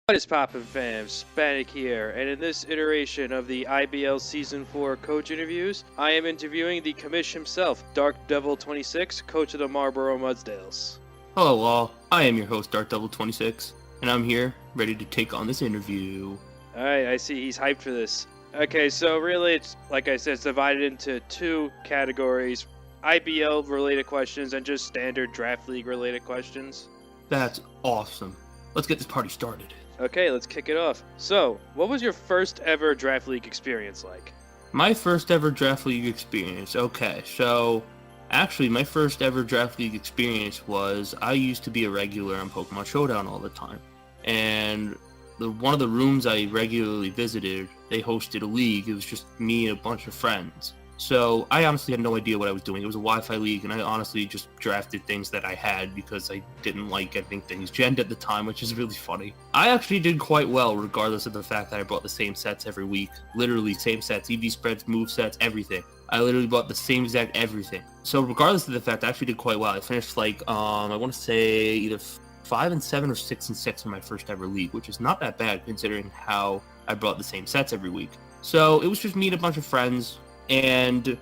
What is poppin' fam, Spanik here, and in this iteration of the IBL Season 4 coach interviews, I am interviewing the commish himself, DarkDevil26, coach of the Marlboro Mudsdales. Hello all, I am your host DarkDevil26, and I'm here, ready to take on this interview. Alright, I see he's hyped for this. Okay, so really it's, like I said, it's divided into two categories, IBL related questions and just standard draft league related questions. That's awesome. Let's get this party started. Okay, let's kick it off. So, what was your first ever draft league experience like? My first ever draft league experience, okay, so actually my first ever draft league experience was I used to be a regular on Pokemon Showdown all the time, and one of the rooms I regularly visited, they hosted a league. It was just me and a bunch of friends. So I honestly had no idea what I was doing. It was a Wi-Fi league, and I honestly just drafted things that I had because I didn't like getting things gemmed at the time, which is really funny. I actually did quite well, regardless of the fact that I bought the same sets every week. Literally same sets, EV spreads, move sets, everything. I literally bought the same exact everything. So regardless of the fact, I actually did quite well. I finished like, I want to say either 5-7 or 6-6 in my first ever league, which is not that bad considering how I brought the same sets every week. So it was just me and a bunch of friends. And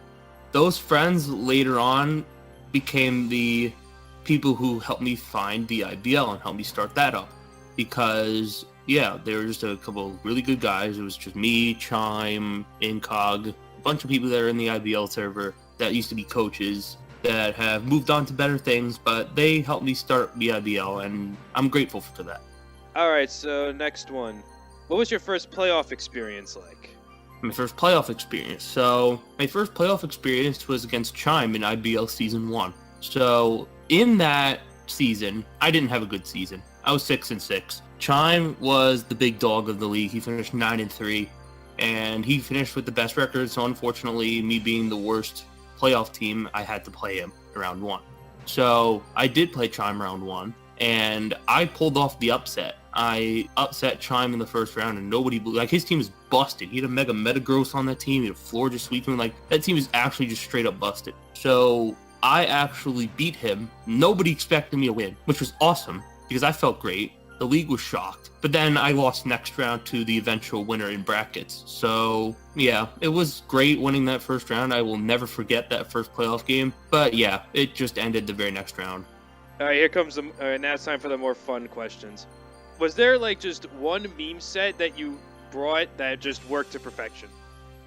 those friends later on became the people who helped me find the IBL and helped me start that up. Because, yeah, they were just a couple of really good guys. It was just me, Chime, Incog, a bunch of people that are in the IBL server that used to be coaches that have moved on to better things, but they helped me start the IBL, and I'm grateful for that. Alright, so next one. What was your first playoff experience like? My first playoff experience. So my first playoff experience was against Chime in IBL Season 1. So in that season, I didn't have a good season. I was 6-6. Chime was the big dog of the league. He finished 9-3, and he finished with the best record. So unfortunately, me being the worst playoff team, I had to play him in round 1. So I did play Chime round 1, and I pulled off the upset. I upset Chime in the first round, and nobody believed. Like, his team is busted. He had a Mega Metagross on that team. He had a Floor just sweeping. Like, that team is actually just straight up busted. So I actually beat him. Nobody expected me to win, which was awesome because I felt great. The league was shocked. But then I lost next round to the eventual winner in brackets. So, yeah, it was great winning that first round. I will never forget that first playoff game. But, yeah, it just ended the very next round. All right, here comes the. Now it's time for the more fun questions. Was there like just one meme set that you brought that just worked to perfection?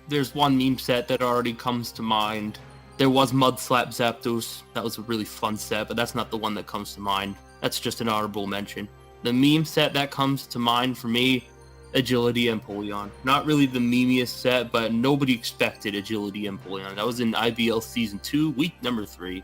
There's one meme set that already comes to mind. There was Mud Slap Zapdos. That was a really fun set, but that's not the one that comes to mind. That's just an honorable mention. The meme set that comes to mind for me, Agility Empoleon. Not really the memeiest set, but nobody expected Agility Empoleon. That was in IBL Season 2, week number 3,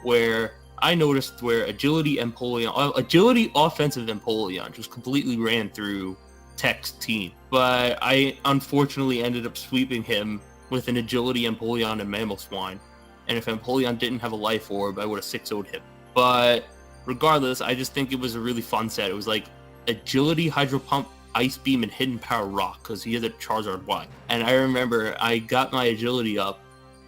where I noticed where Agility Offensive Empoleon just completely ran through Tech's team. But I unfortunately ended up sweeping him with an Agility Empoleon and Mamoswine. And if Empoleon didn't have a Life Orb, I would have 6-0'd him. But regardless, I just think it was a really fun set. It was like Agility, Hydro Pump, Ice Beam, and Hidden Power Rock, because he had a Charizard Y. And I remember I got my Agility up,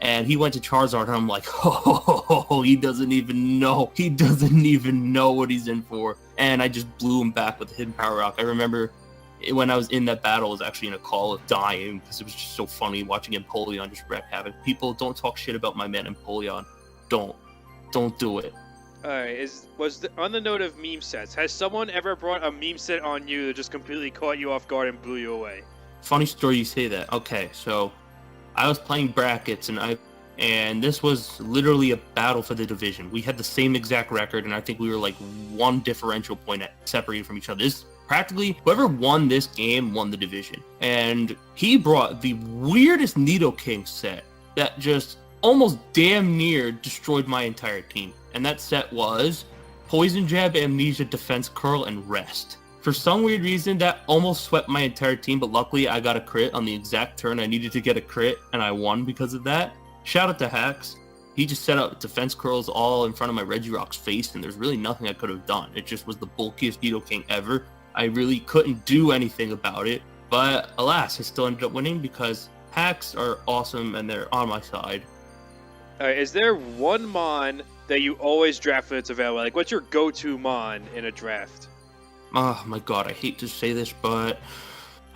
and he went to Charizard, and I'm like, oh, he doesn't even know. He doesn't even know what he's in for. And I just blew him back with the Hidden Power Rock. I remember when I was in that battle, I was actually in a call of dying, because it was just so funny watching Empoleon just wreak havoc. People, don't talk shit about my man Empoleon. Don't do it. Alright, on the note of meme sets, has someone ever brought a meme set on you that just completely caught you off guard and blew you away? Funny story you say that. Okay, so I was playing brackets, and this was literally a battle for the division. We had the same exact record, and I think we were like one differential point separated from each other. This practically, whoever won this game won the division. And he brought the weirdest Nidoking set that just almost damn near destroyed my entire team. And that set was Poison Jab, Amnesia, Defense Curl, and Rest. For some weird reason, that almost swept my entire team, but luckily I got a crit on the exact turn I needed to get a crit, and I won because of that. Shout out to Hacks. He just set up defense curls all in front of my Regirock's face, and there's really nothing I could have done. It just was the bulkiest Nidoking ever. I really couldn't do anything about it, but alas, I still ended up winning because Hacks are awesome and they're on my side. Alright, is there one Mon that you always draft when it's available? Like, what's your go-to Mon in a draft? Oh my god, I hate to say this, but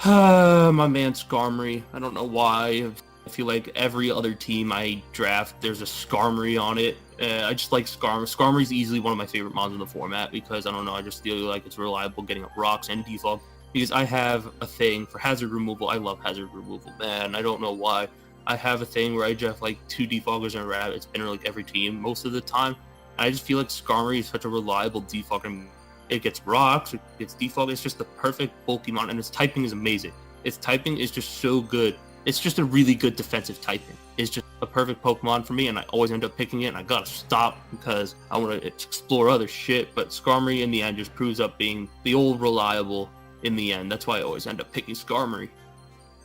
my man Skarmory. I don't know why. I feel like every other team I draft, there's a Skarmory on it. I just like Skarmory. Skarmory's easily one of my favorite mons in the format because, I don't know, I just feel like it's reliable getting up rocks and defog. Because I have a thing for hazard removal. I love hazard removal, man. I don't know why. I have a thing where I draft like 2 defoggers and a rabbit. It's been like every team most of the time. And I just feel like Skarmory is such a reliable defogger. It gets rocks, it gets defog. It's just the perfect Pokemon, and its typing is amazing. Its typing is just so good. It's just a really good defensive typing. It's just a perfect Pokemon for me, and I always end up picking it, and I gotta stop because I want to explore other shit, but Skarmory in the end just proves up being the old reliable in the end. That's why I always end up picking Skarmory.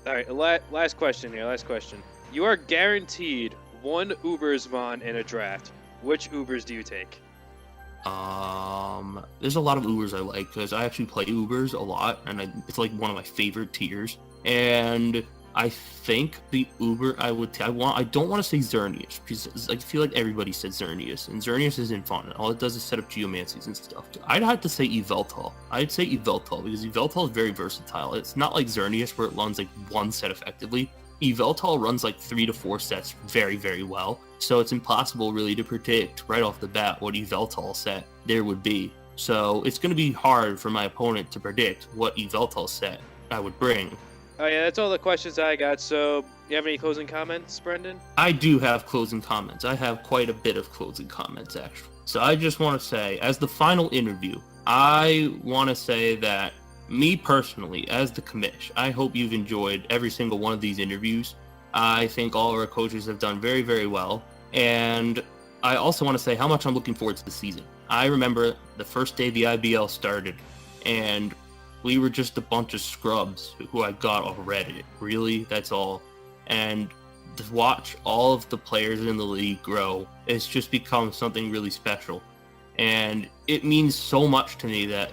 Alright, last question here, last question. You are guaranteed 1 Ubersmon in a draft. Which Ubers do you take? There's a lot of Ubers I like because I actually play Ubers a lot, and it's like one of my favorite tiers. And I think the Uber I don't want to say Xerneas because I feel like everybody said Xerneas, and Xerneas isn't fun. All it does is set up Geomancies and stuff. I'd have to say Yveltal. I'd say Yveltal because Yveltal is very versatile. It's not like Xerneas where it runs like 1 set effectively. Yveltal runs like 3 to 4 sets very, very well. So it's impossible really to predict right off the bat what Yveltal set there would be. So it's going to be hard for my opponent to predict what Yveltal set I would bring. Oh yeah, that's all the questions I got. So, you have any closing comments, Brendan? I do have closing comments. I have quite a bit of closing comments, actually. So I just want to say, as the final interview, I want to say that me personally, as the commish, I hope you've enjoyed every single one of these interviews. I think all of our coaches have done very, very well. And I also want to say how much I'm looking forward to the season. I remember the first day the IBL started, and we were just a bunch of scrubs who I got off Reddit. Really, that's all. And to watch all of the players in the league grow, it's just become something really special. And it means so much to me that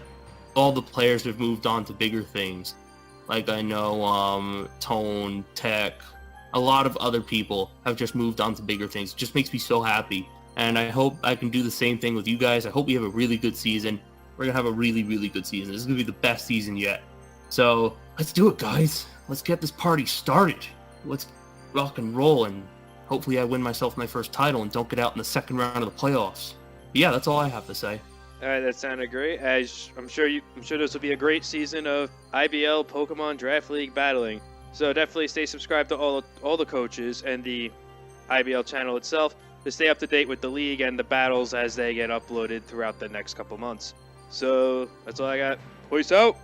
all the players have moved on to bigger things. Like I know Tone, Tech, a lot of other people have just moved on to bigger things. It just makes me so happy. And I hope I can do the same thing with you guys. I hope we have a really good season. We're going to have a really, really good season. This is going to be the best season yet. So let's do it, guys. Let's get this party started. Let's rock and roll, and hopefully I win myself my first title and don't get out in the second round of the playoffs. But yeah, that's all I have to say. All right, that sounded great. As I'm sure this will be a great season of IBL Pokemon Draft League battling. So definitely stay subscribed to all the coaches and the IBL channel itself to stay up to date with the league and the battles as they get uploaded throughout the next couple months. So that's all I got. Peace out.